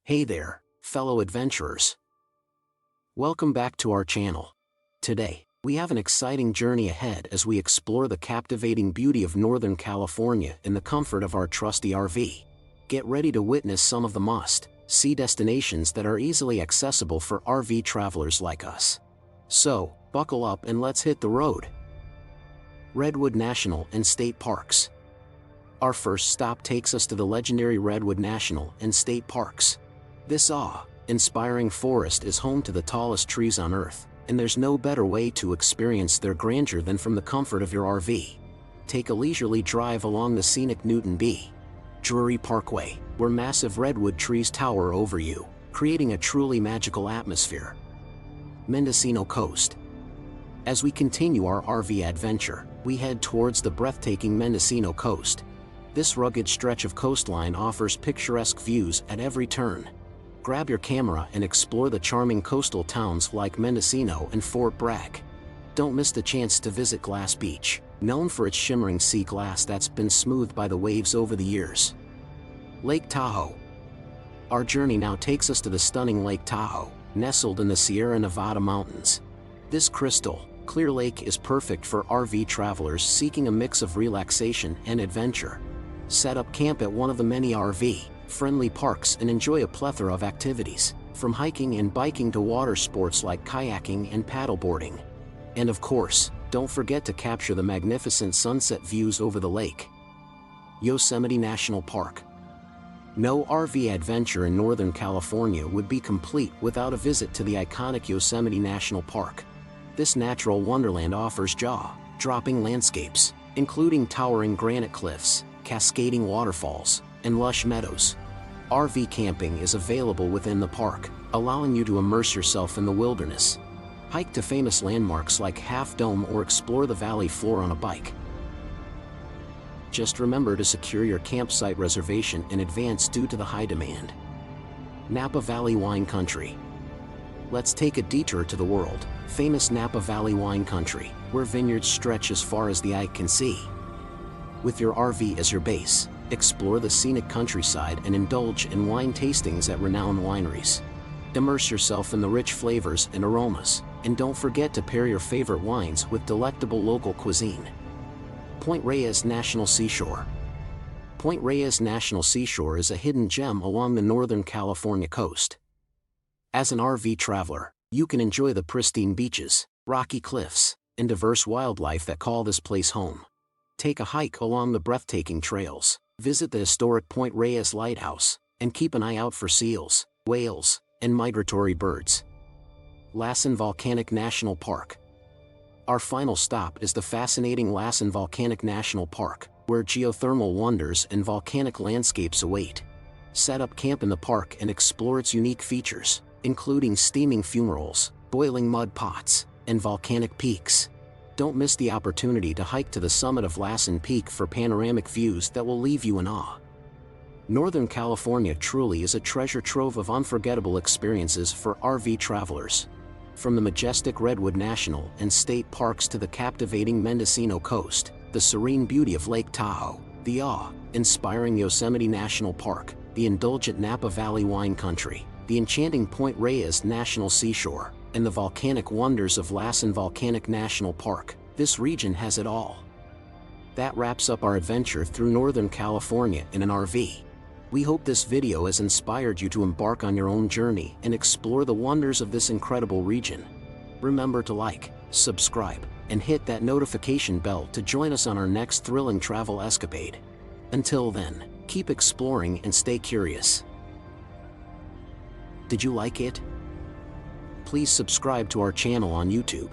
Hey there, fellow adventurers. Welcome back to our channel. Today, we have an exciting journey ahead as we explore the captivating beauty of Northern California in the comfort of our trusty RV. Get ready to witness some of the must-see destinations that are easily accessible for RV travelers like us. So, buckle up and let's hit the road. Redwood National and State Parks. Our first stop takes us to the legendary Redwood National and State Parks. This awe-inspiring forest is home to the tallest trees on Earth, and there's no better way to experience their grandeur than from the comfort of your RV. Take a leisurely drive along the scenic Newton B. Drury Parkway, where massive redwood trees tower over you, creating a truly magical atmosphere. Mendocino Coast. As we continue our RV adventure, we head towards the breathtaking Mendocino Coast. This rugged stretch of coastline offers picturesque views at every turn. Grab your camera and explore the charming coastal towns like Mendocino and Fort Bragg. Don't miss the chance to visit Glass Beach, known for its shimmering sea glass that's been smoothed by the waves over the years. Lake Tahoe. Our journey now takes us to the stunning Lake Tahoe, nestled in the Sierra Nevada mountains. This crystal clear lake is perfect for RV travelers seeking a mix of relaxation and adventure. Set up camp at one of the many RV-friendly parks and enjoy a plethora of activities, from hiking and biking to water sports like kayaking and paddleboarding. And of course, don't forget to capture the magnificent sunset views over the lake. Yosemite National Park. No RV adventure in Northern California would be complete without a visit to the iconic Yosemite National Park. This natural wonderland offers jaw-dropping landscapes, including towering granite cliffs, cascading waterfalls, and lush meadows. RV camping is available within the park, allowing you to immerse yourself in the wilderness. Hike to famous landmarks like Half Dome or explore the valley floor on a bike. Just remember to secure your campsite reservation in advance due to the high demand. Napa Valley Wine Country. Let's take a detour to the world-famous Napa Valley Wine Country, where vineyards stretch as far as the eye can see. With your RV as your base, explore the scenic countryside and indulge in wine tastings at renowned wineries. Immerse yourself in the rich flavors and aromas, and don't forget to pair your favorite wines with delectable local cuisine. Point Reyes National Seashore. Point Reyes National Seashore is a hidden gem along the Northern California coast. As an RV traveler, you can enjoy the pristine beaches, rocky cliffs, and diverse wildlife that call this place home. Take a hike along the breathtaking trails, visit the historic Point Reyes Lighthouse, and keep an eye out for seals, whales, and migratory birds. Lassen Volcanic National Park. Our final stop is the fascinating Lassen Volcanic National Park, where geothermal wonders and volcanic landscapes await. Set up camp in the park and explore its unique features, including steaming fumaroles, boiling mud pots, and volcanic peaks. Don't miss the opportunity to hike to the summit of Lassen Peak for panoramic views that will leave you in awe. Northern California truly is a treasure trove of unforgettable experiences for RV travelers. From the majestic Redwood National and State Parks to the captivating Mendocino Coast, the serene beauty of Lake Tahoe, the awe-inspiring Yosemite National Park, the indulgent Napa Valley Wine Country, the enchanting Point Reyes National Seashore, and the volcanic wonders of Lassen Volcanic National Park, this region has it all. That wraps up our adventure through Northern California in an RV. We hope this video has inspired you to embark on your own journey and explore the wonders of this incredible region. Remember to like, subscribe, and hit that notification bell to join us on our next thrilling travel escapade. Until then, keep exploring and stay curious. Did you like it? Please subscribe to our channel on YouTube.